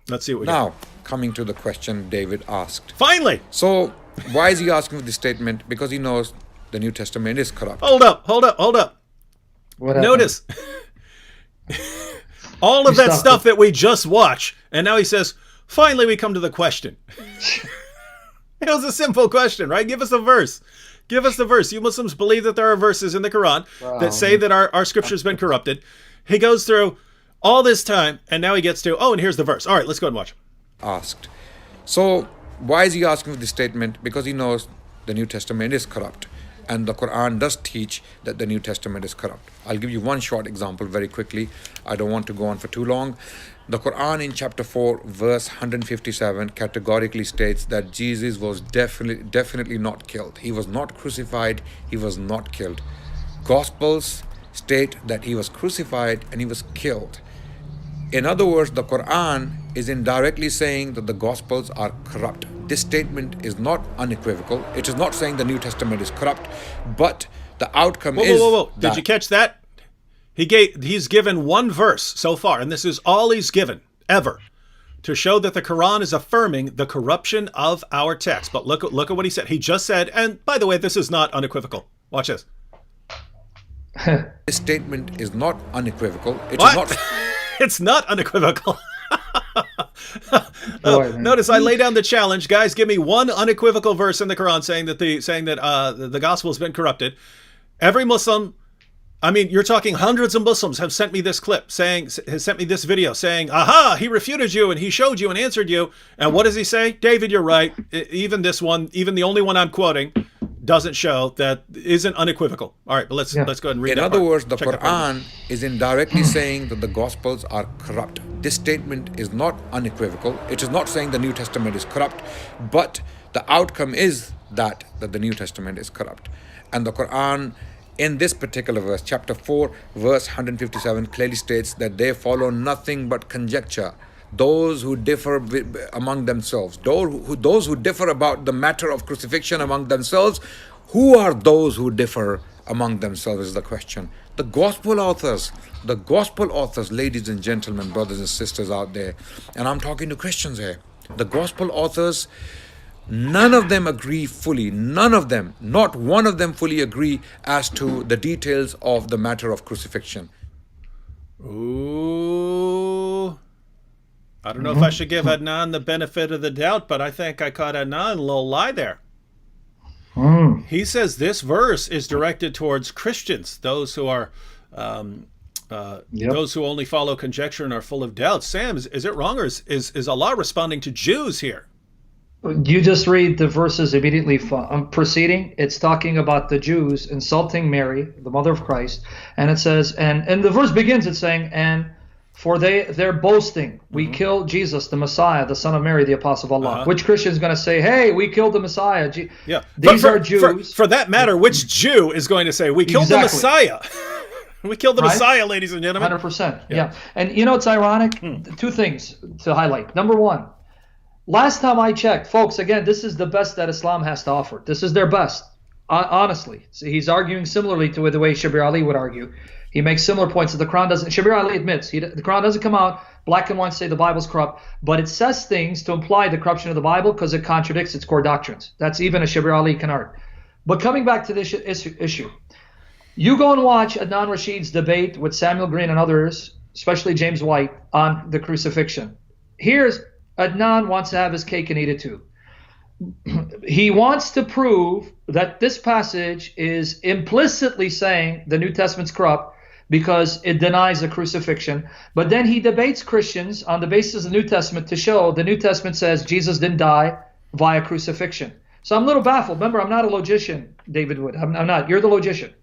Let's see what we got. Now, coming to the question David asked. Finally! So, why is he asking for this statement? Because he knows the New Testament is corrupt. Hold up. What happened? Notice all of that stuff that we just watched, and now he says, finally we come to the question. It was a simple question, right? Give us a verse. Give us the verse. You Muslims believe that there are verses in the Quran that say that our scripture has been corrupted. He goes through all this time, and now he gets to, and here's the verse. All right, let's go ahead and watch. Asked. So, why is he asking for this statement? Because he knows the New Testament is corrupt. And the Quran does teach that the New Testament is corrupt. I'll give you one short example very quickly. I don't want to go on for too long. The Quran in chapter 4, verse 157 categorically states that Jesus was definitely not killed. He was not crucified. He was not killed. Gospels state that he was crucified and he was killed. In other words, the Quran is indirectly saying that the Gospels are corrupt. This statement is not unequivocal. It is not saying the New Testament is corrupt, but the outcome is... Whoa. Did you catch that? He's given one verse so far, and this is all he's given, ever, to show that the Quran is affirming the corruption of our text. But look at what he said. He just said, and by the way, this is not unequivocal. Watch this. This statement is not unequivocal. It What? is not... It's not unequivocal. Notice I lay down the challenge, guys. Give me one unequivocal verse in the Quran saying that the gospel has been corrupted. Every Muslim, I mean, you're talking hundreds of Muslims have sent me this clip has sent me this video saying, aha, he refuted you and he showed you and answered you. And what does he say? David, you're right. Even this one, even the only one I'm quoting, doesn't show that isn't unequivocal. All right, but let's go ahead and read In that other part. words, the Check that part. Quran is indirectly saying that the Gospels are corrupt. This statement is not unequivocal. It is not saying the New Testament is corrupt, but the outcome is that the New Testament is corrupt. And the Quran, in this particular verse, chapter 4, verse 157, clearly states that they follow nothing but conjecture. Those who differ among themselves, those who differ about the matter of crucifixion among themselves, who are those who differ among themselves is the question. The gospel authors, ladies and gentlemen, brothers and sisters out there, and I'm talking to Christians here, the gospel authors, none of them agree fully, none of them, not one of them fully agree as to the details of the matter of crucifixion. Ooh. I don't know if I should give Adnan the benefit of the doubt, but I think I caught Adnan a little lie there. He says this verse is directed towards Christians, those who are, those who only follow conjecture and are full of doubt. Sam, is it wrong, or is Allah responding to Jews here? You just read the verses immediately preceding. It's talking about the Jews insulting Mary, the mother of Christ, and it says, and the verse begins, it's saying, and for they're boasting, we killed Jesus, the Messiah, the son of Mary, the apostle of Allah. Which Christian is going to say, hey, we killed the Messiah? These are Jews. For that matter, which Jew is going to say, we killed the Messiah? We killed the Messiah, ladies and gentlemen. 100%. Yeah. And you know, it's ironic. Two things to highlight. Number one, last time I checked, folks, again, this is the best that Islam has to offer. This is their best, honestly. So he's arguing similarly to the way Shabir Ali would argue. He makes similar points that the Quran doesn't. Shabir Ali admits the Quran doesn't come out black and white say the Bible's corrupt, but it says things to imply the corruption of the Bible because it contradicts its core doctrines. That's even a Shabir Ali can argue. But coming back to this issue, you go and watch Adnan Rashid's debate with Samuel Green and others, especially James White, on the crucifixion. Here's Adnan wants to have his cake and eat it too. He wants to prove that this passage is implicitly saying the New Testament's corrupt because it denies the crucifixion. But then he debates Christians on the basis of the New Testament to show the New Testament says Jesus didn't die via crucifixion. So I'm a little baffled. Remember, I'm not a logician, David Wood. I'm not. You're the logician.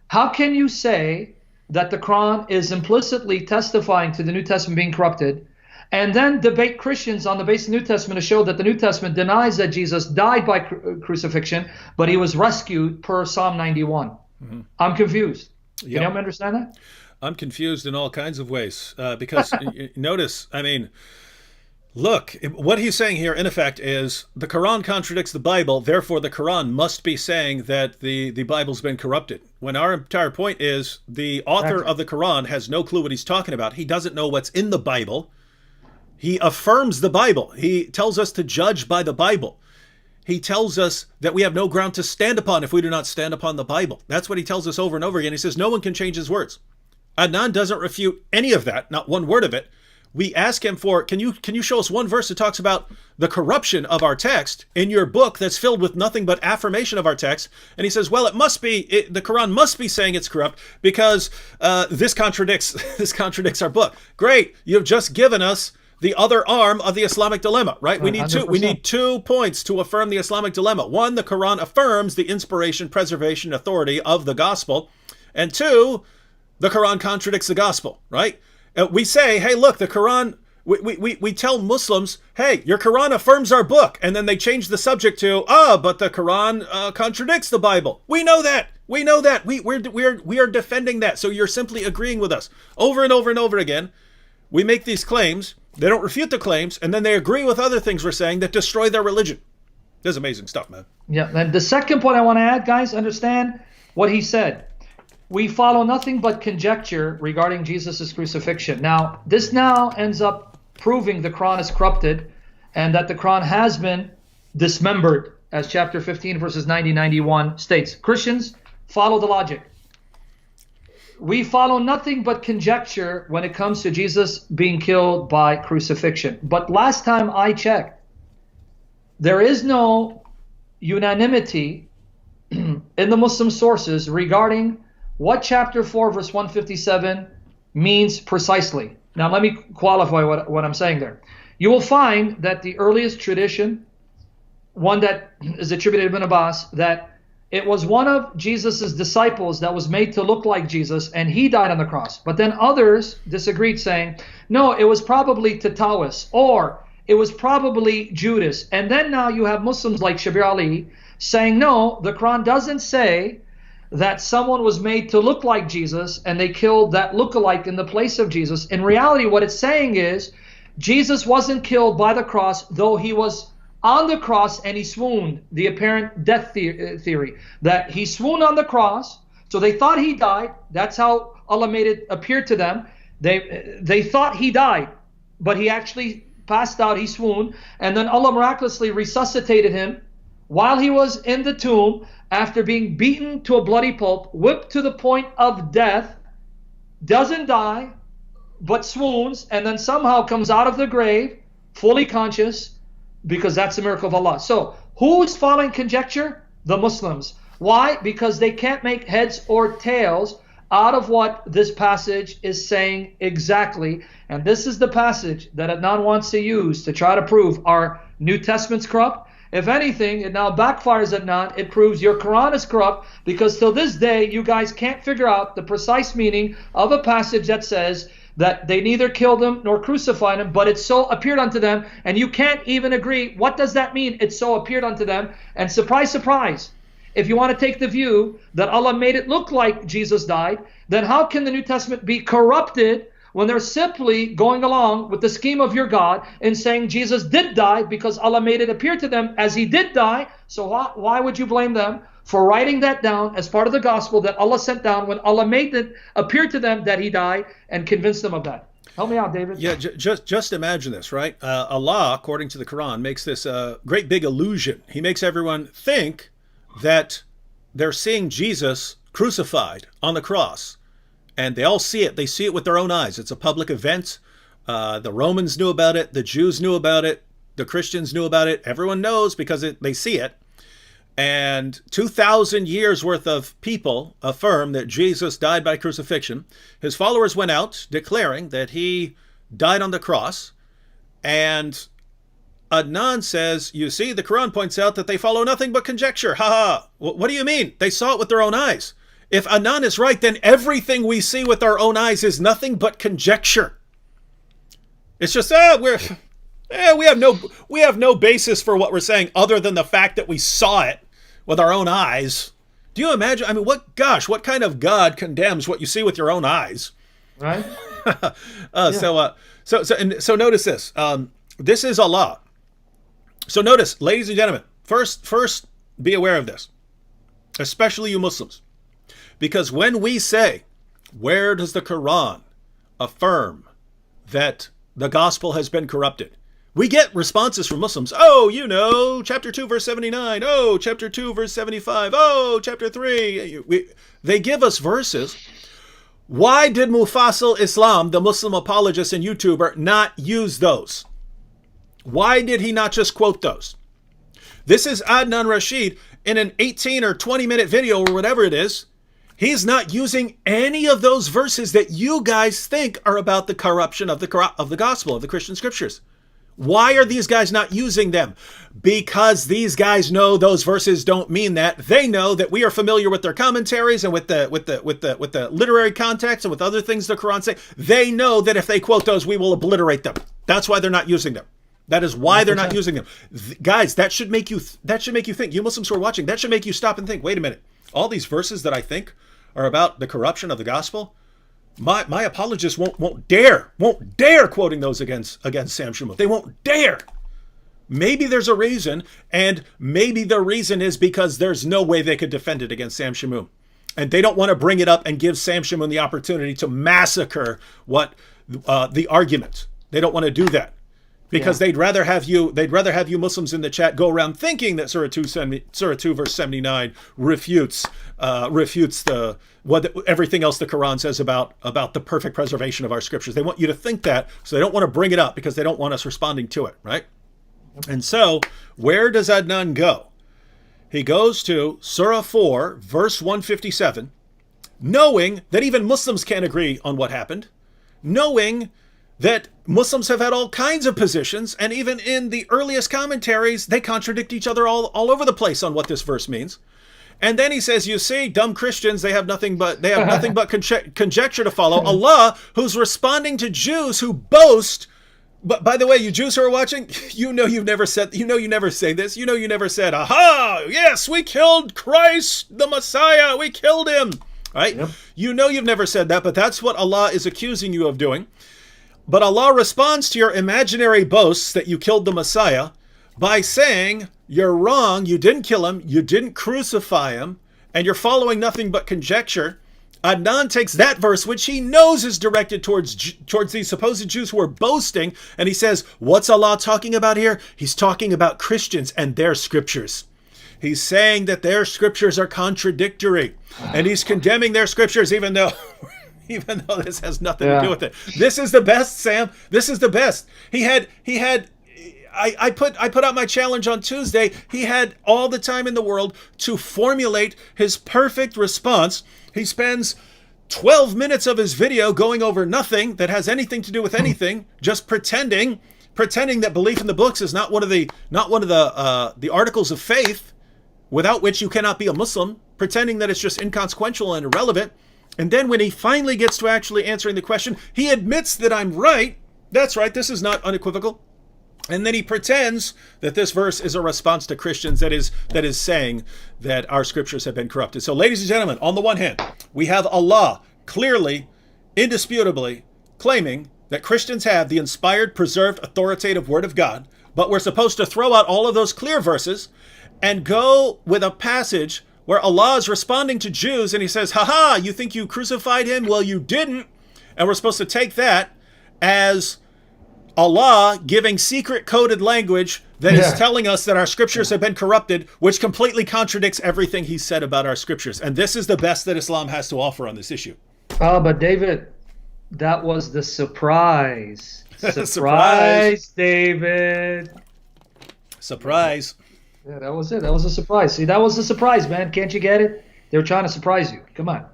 How can you say that the Quran is implicitly testifying to the New Testament being corrupted, and then debate Christians on the basis of the New Testament to show that the New Testament denies that Jesus died by crucifixion, but he was rescued per Psalm 91? I'm confused. Can you help me understand that? I'm confused in all kinds of ways because notice, I mean, look, what he's saying here, in effect, is the Quran contradicts the Bible, therefore the Quran must be saying that the Bible's been corrupted. When our entire point is the author of the Quran has no clue what he's talking about. He doesn't know what's in the Bible. He affirms the Bible. He tells us to judge by the Bible. He tells us that we have no ground to stand upon if we do not stand upon the Bible. That's what he tells us over and over again. He says no one can change his words. Adnan doesn't refute any of that, not one word of it. We ask him for, can you show us one verse that talks about the corruption of our text in your book that's filled with nothing but affirmation of our text? And he says, well, it must be, the Quran must be saying it's corrupt because this contradicts our book. Great, you've just given us the other arm of the Islamic dilemma, right? We need 2 points to affirm the Islamic dilemma. 1, the Quran affirms the inspiration, preservation, authority of the gospel. And 2, the Quran contradicts the gospel, right? We say, hey, look, the Quran, we tell Muslims, hey, your Quran affirms our book. And then they change the subject to, but the Quran contradicts the Bible. We know that. We know that. We are defending that. So you're simply agreeing with us. Over and over and over again, we make these claims. They don't refute the claims. And then they agree with other things we're saying that destroy their religion. This is amazing stuff, man. Yeah. And the second point I want to add, guys, understand what he said. We follow nothing but conjecture regarding Jesus' crucifixion. Now, this now ends up proving the Quran is corrupted and that the Quran has been dismembered, as chapter 15, verses 90-91 states. Christians, follow the logic. We follow nothing but conjecture when it comes to Jesus being killed by crucifixion. But last time I checked, there is no unanimity in the Muslim sources regarding what chapter 4, verse 157 means precisely. Now, let me qualify what I'm saying there. You will find that the earliest tradition, one that is attributed to Ibn Abbas, that it was one of Jesus's disciples that was made to look like Jesus, and he died on the cross. But then others disagreed, saying, no, it was probably Tatawas, or it was probably Judas. And then now you have Muslims like Shabir Ali saying, no, the Quran doesn't say that someone was made to look like Jesus and they killed that lookalike in the place of Jesus. In reality, what it's saying is Jesus wasn't killed by the cross, though he was on the cross and he swooned, the apparent death theory, that he swooned on the cross. So they thought he died. That's how Allah made it appear to them. They thought he died, but he actually passed out, he swooned, and then Allah miraculously resuscitated him while he was in the tomb, after being beaten to a bloody pulp, whipped to the point of death, doesn't die, but swoons, and then somehow comes out of the grave, fully conscious, because that's the miracle of Allah. So, who's following conjecture? The Muslims. Why? Because they can't make heads or tails out of what this passage is saying exactly. And this is the passage that Adnan wants to use to try to prove our New Testament's corrupt. If anything, it now backfires at Adnan. It proves your Quran is corrupt, because till this day, you guys can't figure out the precise meaning of a passage that says that they neither killed him nor crucified him, but it so appeared unto them. And you can't even agree, what does that mean? It so appeared unto them. And surprise, surprise, if you want to take the view that Allah made it look like Jesus died, then how can the New Testament be corrupted when they're simply going along with the scheme of your God and saying Jesus did die because Allah made it appear to them as he did die? So why would you blame them for writing that down as part of the gospel that Allah sent down when Allah made it appear to them that he died and convinced them of that? Help me out, David. Yeah, just imagine this, right? Allah, according to the Quran, makes this great big illusion. He makes everyone think that they're seeing Jesus crucified on the cross. And they all see it. They see it with their own eyes. It's a public event. The Romans knew about it. The Jews knew about it. The Christians knew about it. Everyone knows because they see it. And 2,000 years worth of people affirm that Jesus died by crucifixion. His followers went out declaring that he died on the cross. And Adnan says, you see, the Quran points out that they follow nothing but conjecture. Ha ha. What do you mean? They saw it with their own eyes. If Adnan is right, then everything we see with our own eyes is nothing but conjecture. It's just, we have no basis for what we're saying other than the fact that we saw it with our own eyes. Do you imagine? I mean, what kind of God condemns what you see with your own eyes? Right? So notice this. This is Allah. So notice, ladies and gentlemen, first be aware of this, especially you Muslims. Because when we say, where does the Quran affirm that the gospel has been corrupted. We get responses from Muslims. Oh, you know, chapter 2, verse 79. Oh, chapter 2, verse 75. Oh, chapter 3. They give us verses. Why did Mufassal Islam, the Muslim apologist and YouTuber, not use those? Why did he not just quote those? This is Adnan Rashid in an 18 or 20-minute video or whatever it is. He's not using any of those verses that you guys think are about the corruption of the gospel, of the Christian scriptures. Why are these guys not using them? Because these guys know those verses don't mean that. They know that we are familiar with their commentaries and with the literary context and with other things the Quran say. They know that if they quote those, we will obliterate them. That's why they're not using them. That is why they're not using them. Guys, that should make you think. You Muslims who are watching, that should make you stop and think. Wait a minute. All these verses that I think are about the corruption of the gospel, my apologists won't dare quoting those against Sam Shamoun. They won't dare. Maybe there's a reason, and maybe the reason is because there's no way they could defend it against Sam Shamoun. And they don't want to bring it up and give Sam Shamoun the opportunity to massacre the argument. They don't want to do that. Because they'd rather have you Muslims in the chat go around thinking that Surah 2 verse 79 refutes everything else the Quran says about the perfect preservation of our scriptures. They want you to think that, so they don't want to bring it up because they don't want us responding to it, right? And so, where does Adnan go? He goes to Surah 4, verse 157, knowing that even Muslims can't agree on what happened, knowing that Muslims have had all kinds of positions, and even in the earliest commentaries, they contradict each other all over the place on what this verse means. And then he says, you see, dumb Christians, they have nothing but conjecture to follow. Allah, who's responding to Jews who boast. But by the way, you Jews who are watching, you never say this. You never said, aha, yes, we killed Christ, the Messiah, we killed him. Right? Yep. You've never said that, but that's what Allah is accusing you of doing. But Allah responds to your imaginary boasts that you killed the Messiah by saying, you're wrong, you didn't kill him, you didn't crucify him, and you're following nothing but conjecture. Adnan takes that verse, which he knows is directed towards these supposed Jews who are boasting, and he says, what's Allah talking about here? He's talking about Christians and their scriptures. He's saying that their scriptures are contradictory, and he's condemning their scriptures even though this has nothing to do with it. This is the best, Sam. This is the best. I put out my challenge on Tuesday. He had all the time in the world to formulate his perfect response. He spends 12 minutes of his video going over nothing that has anything to do with anything, just pretending that belief in the books is not one of the articles of faith, without which you cannot be a Muslim, pretending that it's just inconsequential and irrelevant. And then when he finally gets to actually answering the question, he admits that I'm right. That's right. This is not unequivocal. And then he pretends that this verse is a response to Christians that is saying that our scriptures have been corrupted. So, ladies and gentlemen, on the one hand, we have Allah clearly, indisputably claiming that Christians have the inspired, preserved, authoritative word of God, but we're supposed to throw out all of those clear verses and go with a passage where Allah is responding to Jews and he says, haha, you think you crucified him? Well, you didn't. And we're supposed to take that as Allah giving secret coded language that is telling us that our scriptures have been corrupted, which completely contradicts everything he said about our scriptures. And this is the best that Islam has to offer on this issue. But David, that was the surprise. Surprise, David. Surprise. Yeah, that was it. That was a surprise. See, that was a surprise, man. Can't you get it? They were trying to surprise you. Come on.